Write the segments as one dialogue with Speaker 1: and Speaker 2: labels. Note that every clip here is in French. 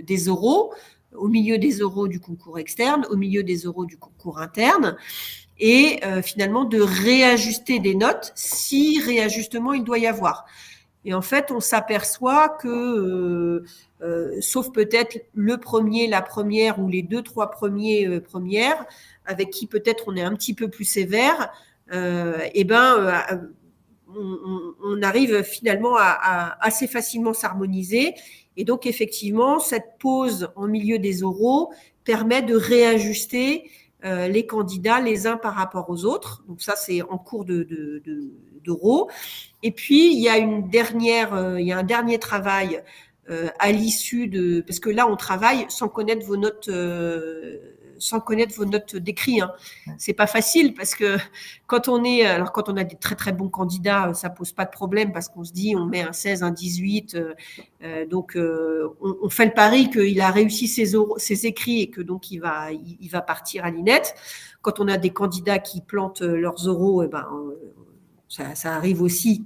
Speaker 1: des oraux, au milieu des oraux du concours externe, au milieu des oraux du concours interne, et finalement de réajuster des notes si réajustement il doit y avoir. Et en fait, on s'aperçoit que, sauf peut-être le premier, la première ou les 2-3 premiers premières, avec qui peut-être on est un petit peu plus sévère, on arrive finalement à assez facilement s'harmoniser. Et donc, effectivement, cette pause en milieu des oraux permet de réajuster les candidats les uns par rapport aux autres. Donc ça, c'est en cours d'oraux. Et puis, il y a un dernier travail à l'issue de... Parce que là, on travaille sans connaître vos notes d'écrit. Hein. C'est pas facile parce que quand on a des très très bons candidats, ça pose pas de problème parce qu'on se dit on met un 16, un 18, donc on fait le pari qu'il a réussi ses écrits et que donc il va partir à l'INET. Quand on a des candidats qui plantent leurs oraux, ça arrive aussi.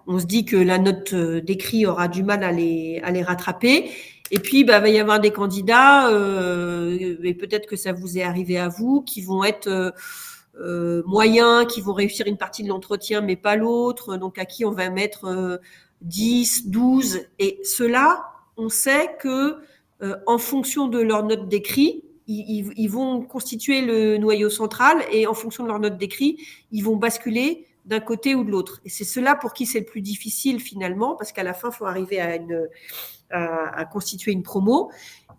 Speaker 1: On se dit que la note d'écrit aura du mal à les rattraper. Et puis, il va y avoir des candidats, et peut-être que ça vous est arrivé à vous, qui vont être moyens, qui vont réussir une partie de l'entretien, mais pas l'autre, donc à qui on va mettre 10, 12. Et ceux-là, on sait que en fonction de leur note d'écrit, ils vont constituer le noyau central et en fonction de leur note d'écrit, ils vont basculer d'un côté ou de l'autre. Et c'est cela pour qui c'est le plus difficile finalement, parce qu'à la fin, il faut arriver à constituer une promo.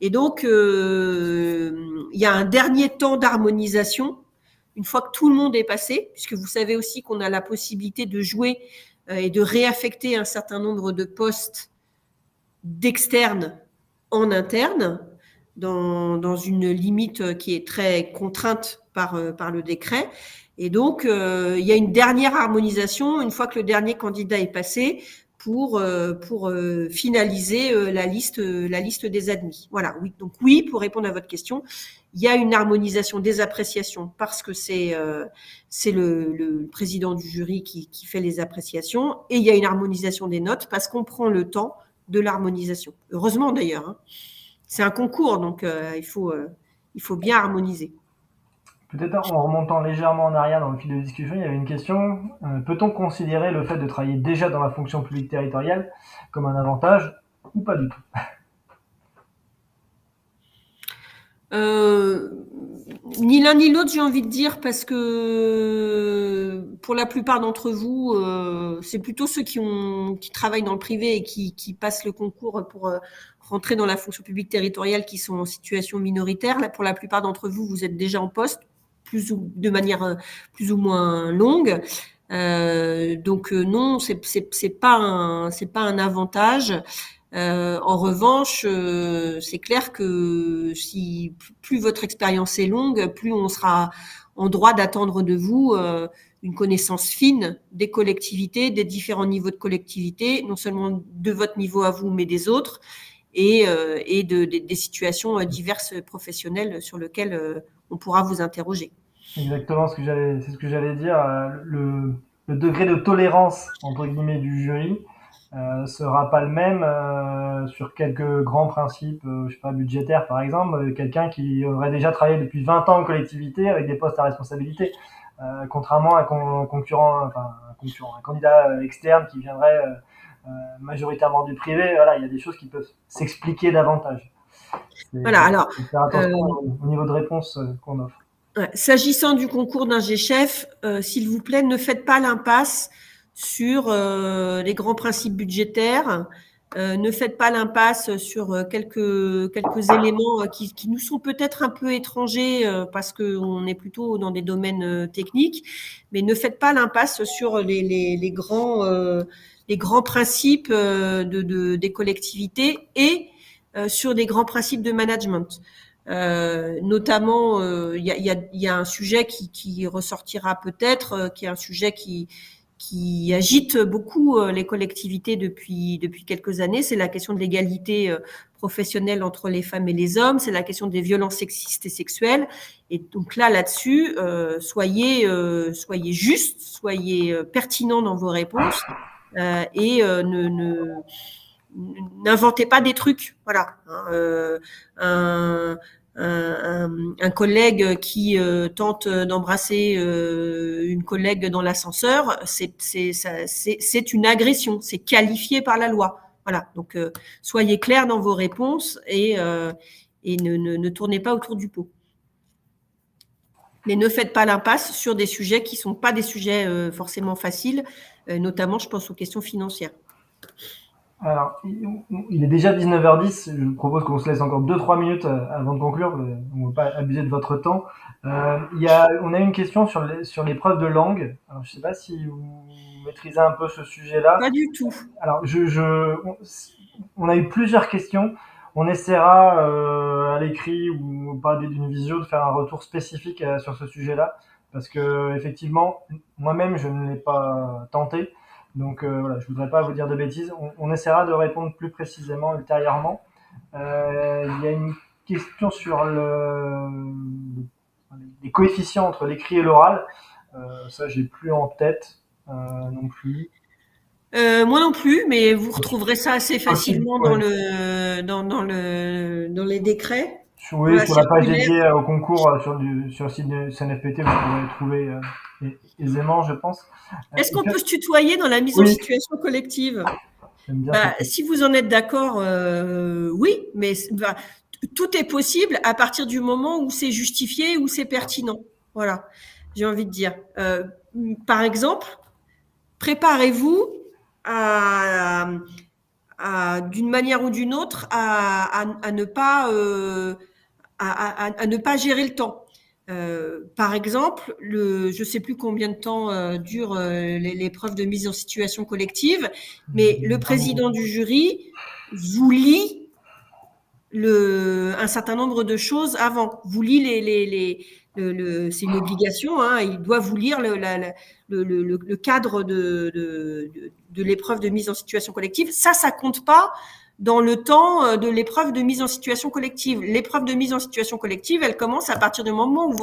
Speaker 1: Et donc, il y a un dernier temps d'harmonisation, une fois que tout le monde est passé, puisque vous savez aussi qu'on a la possibilité de jouer et de réaffecter un certain nombre de postes d'externe en interne, dans une limite qui est très contrainte par le décret. Et donc, il y a une dernière harmonisation une fois que le dernier candidat est passé pour finaliser la liste des admis. Voilà, oui. Donc oui, pour répondre à votre question, il y a une harmonisation des appréciations parce que c'est le président du jury qui fait les appréciations, et il y a une harmonisation des notes parce qu'on prend le temps de l'harmonisation. Heureusement d'ailleurs, hein. C'est un concours, donc il faut bien harmoniser.
Speaker 2: Peut-être en remontant légèrement en arrière dans le fil de discussion, il y avait une question. Peut-on considérer le fait de travailler déjà dans la fonction publique territoriale comme un avantage ou pas du tout?
Speaker 1: Ni l'un ni l'autre, j'ai envie de dire, parce que pour la plupart d'entre vous, c'est plutôt ceux qui travaillent dans le privé et qui passent le concours pour rentrer dans la fonction publique territoriale qui sont en situation minoritaire. Là, pour la plupart d'entre vous, vous êtes déjà en poste, de manière plus ou moins longue. Donc non, c'est pas un avantage. En revanche, c'est clair que si plus votre expérience est longue, plus on sera en droit d'attendre de vous une connaissance fine des collectivités, des différents niveaux de collectivités, non seulement de votre niveau à vous, mais des autres, et des situations diverses professionnelles sur lesquelles on pourra vous interroger.
Speaker 2: Exactement, c'est ce que j'allais dire. Le degré de tolérance, entre guillemets, du jury sera pas le même sur quelques grands principes, je sais pas, budgétaires par exemple, quelqu'un qui aurait déjà travaillé depuis 20 ans en collectivité avec des postes à responsabilité, contrairement à un candidat externe qui viendrait majoritairement du privé. Voilà, il y a des choses qui peuvent s'expliquer davantage.
Speaker 1: Voilà, alors,
Speaker 2: faire attention au niveau de réponse qu'on offre.
Speaker 1: S'agissant du concours d'ingé chef, s'il vous plaît, ne faites pas l'impasse sur les grands principes budgétaires. Ne faites pas l'impasse sur quelques éléments qui nous sont peut-être un peu étrangers parce qu'on est plutôt dans des domaines techniques, mais ne faites pas l'impasse sur les grands principes des collectivités et sur des grands principes de management. Notamment, il y a un sujet qui ressortira peut-être, qui est un sujet qui agite beaucoup les collectivités depuis quelques années. C'est la question de l'égalité professionnelle entre les femmes et les hommes. C'est la question des violences sexistes et sexuelles. Et donc là-dessus, soyez justes, soyez pertinents dans vos réponses et n'inventez pas des trucs. Voilà. Un collègue qui tente d'embrasser une collègue dans l'ascenseur, c'est une agression, c'est qualifié par la loi. Voilà. Donc, soyez clairs dans vos réponses et ne tournez pas autour du pot. Mais ne faites pas l'impasse sur des sujets qui ne sont pas des sujets forcément faciles, notamment, je pense aux questions financières.
Speaker 2: Alors, il est déjà 19h10. Je vous propose qu'on se laisse encore 2-3 minutes avant de conclure. On ne va pas abuser de votre temps. On a une question sur l'épreuve de langue. Alors, je ne sais pas si vous maîtrisez un peu ce sujet-là.
Speaker 1: Pas du tout.
Speaker 2: Alors, on a eu plusieurs questions. On essaiera à l'écrit ou par d'une visio de faire un retour spécifique sur ce sujet-là, parce que effectivement, moi-même, je ne l'ai pas tenté. Donc voilà, je voudrais pas vous dire de bêtises. On essaiera de répondre plus précisément ultérieurement. Il y a une question sur les coefficients entre l'écrit et l'oral. Ça, j'ai plus en tête non plus.
Speaker 1: Moi non plus, mais vous retrouverez ça assez facilement
Speaker 2: ouais.
Speaker 1: dans les décrets.
Speaker 2: Oui, sur la page dédiée au concours sur le site de CNFPT, vous pourrez trouver aisément, je pense.
Speaker 1: Est-ce qu'on peut se tutoyer dans la mise en situation collective? Si vous en êtes d'accord, oui, mais tout est possible à partir du moment où c'est justifié, où c'est pertinent. Voilà, j'ai envie de dire. Par exemple, préparez-vous d'une manière ou d'une autre à ne pas gérer le temps. Par exemple, je ne sais plus combien de temps dure l'épreuve de mise en situation collective, mais le président du jury vous lit un certain nombre de choses avant. Vous lit c'est une obligation, hein, il doit vous lire le cadre de l'épreuve de mise en situation collective. Ça compte pas dans le temps de l'épreuve de mise en situation collective. L'épreuve de mise en situation collective, elle commence à partir du moment où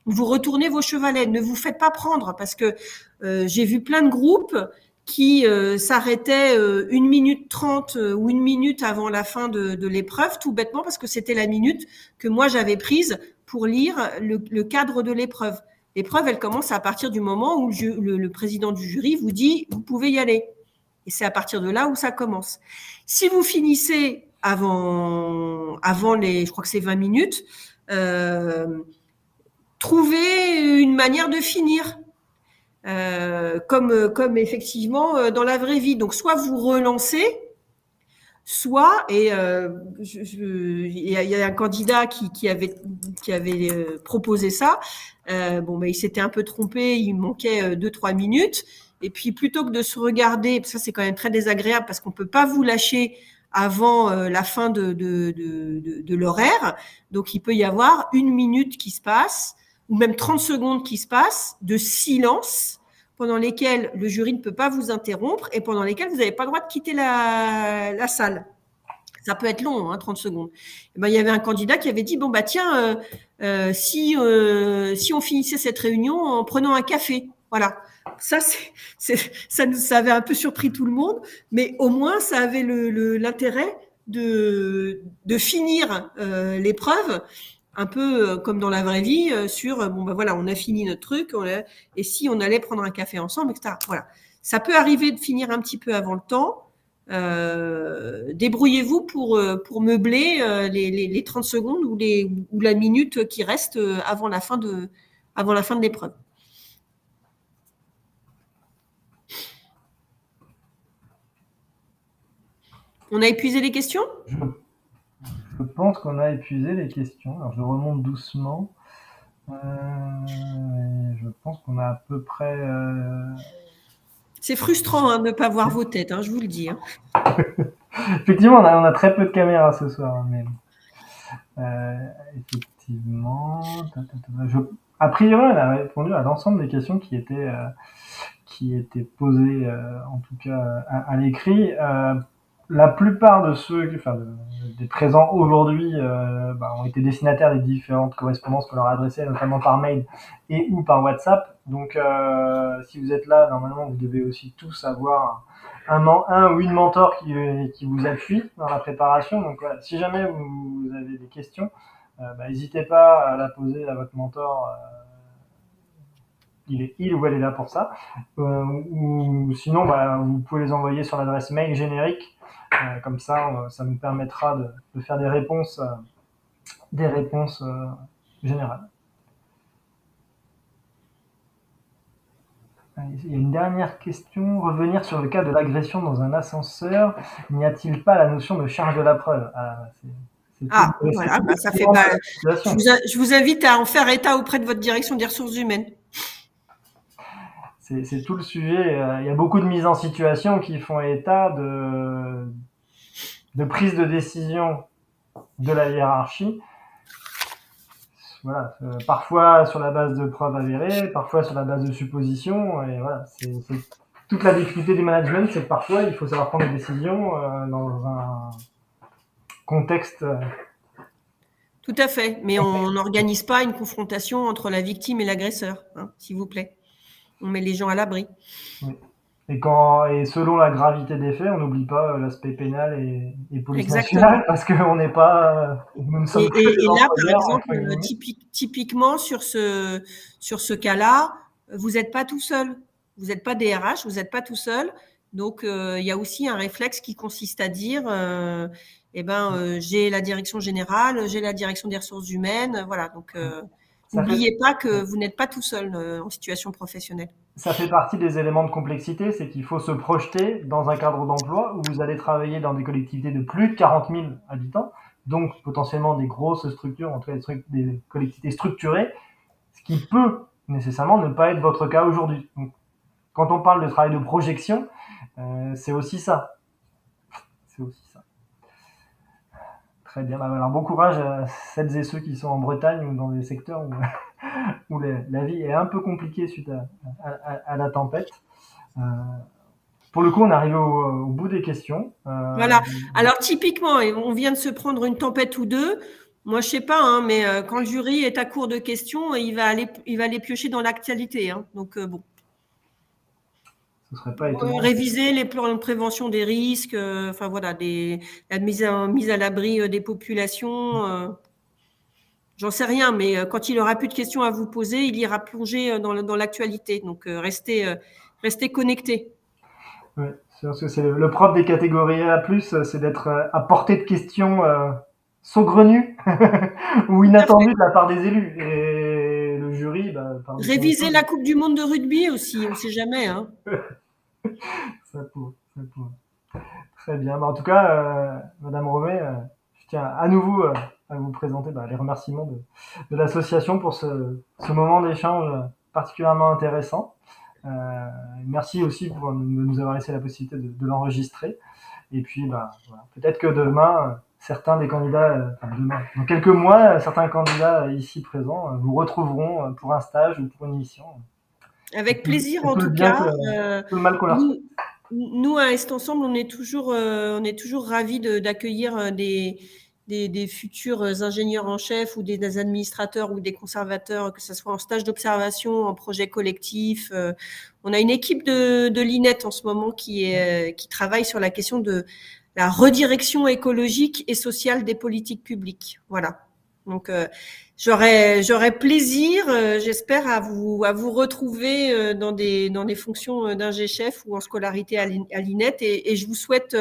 Speaker 1: vous retournez vos chevalets. Ne vous faites pas prendre, parce que j'ai vu plein de groupes qui s'arrêtaient 1 minute 30 ou 1 minute avant la fin de l'épreuve, tout bêtement parce que c'était la minute que moi j'avais prise pour lire le cadre de l'épreuve. L'épreuve, elle commence à partir du moment où le président du jury vous dit « vous pouvez y aller ». Et c'est à partir de là où ça commence. Si vous finissez avant je crois que c'est 20 minutes, trouvez une manière de finir. Comme effectivement dans la vraie vie. Donc, soit vous relancez, soit, et il y a un candidat qui avait proposé ça. Il s'était un peu trompé, il manquait 2-3 minutes. Et puis, plutôt que de se regarder, ça c'est quand même très désagréable parce qu'on peut pas vous lâcher avant la fin de l'horaire. Donc, il peut y avoir 1 minute qui se passe, ou même 30 secondes qui se passent de silence pendant lesquelles le jury ne peut pas vous interrompre et pendant lesquelles vous n'avez pas le droit de quitter la salle. Ça peut être long, 30 secondes. Et il y avait un candidat qui avait dit, si on finissait cette réunion en prenant un café, voilà. Ça avait un peu surpris tout le monde, mais au moins, ça avait l'intérêt de finir l'épreuve un peu comme dans la vraie vie, sur on a fini notre truc, et si on allait prendre un café ensemble, etc. Voilà. Ça peut arriver de finir un petit peu avant le temps. Débrouillez-vous pour meubler les 30 secondes ou la minute qui reste avant la fin de l'épreuve. On a épuisé les questions ?
Speaker 2: Je pense qu'on a épuisé les questions. Alors, je remonte doucement. Je pense qu'on a à peu près...
Speaker 1: C'est frustrant de ne pas voir vos têtes, je vous le dis.
Speaker 2: Effectivement, on a très peu de caméras ce soir. Mais... effectivement... A priori, on a répondu à l'ensemble des questions qui étaient posées, en tout cas à l'écrit. La plupart de ceux, des présents aujourd'hui, ont été destinataires des différentes correspondances qu'on leur a adressées, notamment par mail et ou par WhatsApp. Donc, si vous êtes là, normalement, vous devez aussi tous avoir un ou une mentor qui vous appuie dans la préparation. Donc voilà, si jamais vous avez des questions, n'hésitez pas à la poser à votre mentor. Il ou elle est là pour ça. Ou sinon, vous pouvez les envoyer sur l'adresse mail générique. Comme ça, ça nous permettra de faire des réponses générales. Il y a une dernière question. Revenir sur le cas de l'agression dans un ascenseur. N'y a-t-il pas la notion de charge de la preuve?
Speaker 1: Voilà, ça fait. Je vous invite à en faire état auprès de votre direction des ressources humaines.
Speaker 2: C'est tout le sujet. Il y a beaucoup de mises en situation qui font état de prise de décision de la hiérarchie. Voilà, parfois sur la base de preuves avérées, parfois sur la base de suppositions. Et voilà, c'est toute la difficulté du management, c'est que parfois il faut savoir prendre des décisions dans un contexte.
Speaker 1: Tout à fait, mais on n'organise pas une confrontation entre la victime et l'agresseur, hein, s'il vous plaît. On met les gens à l'abri.
Speaker 2: Oui. Et selon la gravité des faits, on n'oublie pas l'aspect pénal et police nationale, parce qu'on n'est pas. Nous ne sommes
Speaker 1: et là, par exemple, typiquement sur ce cas-là, vous n'êtes pas tout seul. Vous n'êtes pas DRH, vous n'êtes pas tout seul. Donc, il y a aussi un réflexe qui consiste à dire j'ai la direction générale, j'ai la direction des ressources humaines. Voilà. Donc, n'oubliez pas que vous n'êtes pas tout seul en situation professionnelle.
Speaker 2: Ça fait partie des éléments de complexité, c'est qu'il faut se projeter dans un cadre d'emploi où vous allez travailler dans des collectivités de plus de 40 000 habitants, donc potentiellement des grosses structures, en tout cas des collectivités structurées, ce qui peut nécessairement ne pas être votre cas aujourd'hui. Donc, quand on parle de travail de projection, c'est aussi ça. C'est aussi ça. Très bien. Alors, bon courage à celles et ceux qui sont en Bretagne ou dans des secteurs où la vie est un peu compliquée suite à la tempête. Pour le coup, on est arrivé au bout des questions.
Speaker 1: Voilà. Alors, typiquement, on vient de se prendre une tempête ou deux. Moi, je sais pas, hein, mais quand le jury est à court de questions, il va aller piocher dans l'actualité. Hein. Donc, bon.
Speaker 2: Ce serait pas étonnant.
Speaker 1: Réviser les plans de prévention des risques, enfin voilà, la mise à l'abri des populations. J'en sais rien, mais quand il aura plus de questions à vous poser, il ira plonger dans l'actualité. Donc, restez connectés.
Speaker 2: Oui, parce que c'est le propre des catégories A+, c'est d'être à portée de questions saugrenues ou inattendues de la part des élus. Et le jury...
Speaker 1: Réviser la Coupe du Monde de rugby aussi, on ne sait jamais. Hein.
Speaker 2: Ça pourrait. Très bien. En tout cas, Madame Romet, je tiens à nouveau à vous présenter les remerciements de l'association pour ce moment d'échange particulièrement intéressant. Merci aussi de nous avoir laissé la possibilité de l'enregistrer. Et puis, voilà. Peut-être que demain, certains des candidats, dans quelques mois, certains candidats ici présents vous retrouveront pour un stage ou pour une mission.
Speaker 1: Avec plaisir, en tout cas. Nous, à Est Ensemble, on est toujours ravis d'accueillir des futurs ingénieurs en chef ou des administrateurs ou des conservateurs, que ce soit en stage d'observation, en projet collectif. On a une équipe de l'INET en ce moment qui travaille sur la question de la redirection écologique et sociale des politiques publiques. Voilà. Donc, j'aurais plaisir, j'espère, à vous retrouver dans des fonctions d'ingé-chef ou en scolarité à l'INET et je vous souhaite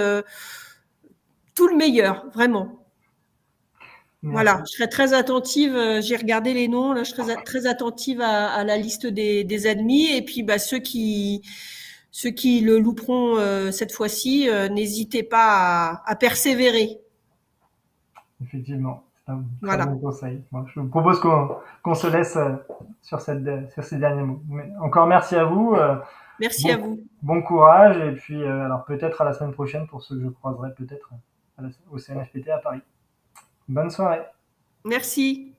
Speaker 1: tout le meilleur, vraiment. Merci. Voilà, je serai très attentive, j'ai regardé les noms, là, je serai très attentive à la liste des admis et puis ceux qui le louperont cette fois-ci, n'hésitez pas à persévérer.
Speaker 2: Effectivement. Très bon conseil. Moi, je vous propose qu'on se laisse sur ces derniers mots. Mais encore merci à vous.
Speaker 1: Merci à vous.
Speaker 2: Bon courage et puis alors peut-être à la semaine prochaine pour ceux que je croiserai peut-être au CNFPT à Paris. Bonne soirée.
Speaker 1: Merci.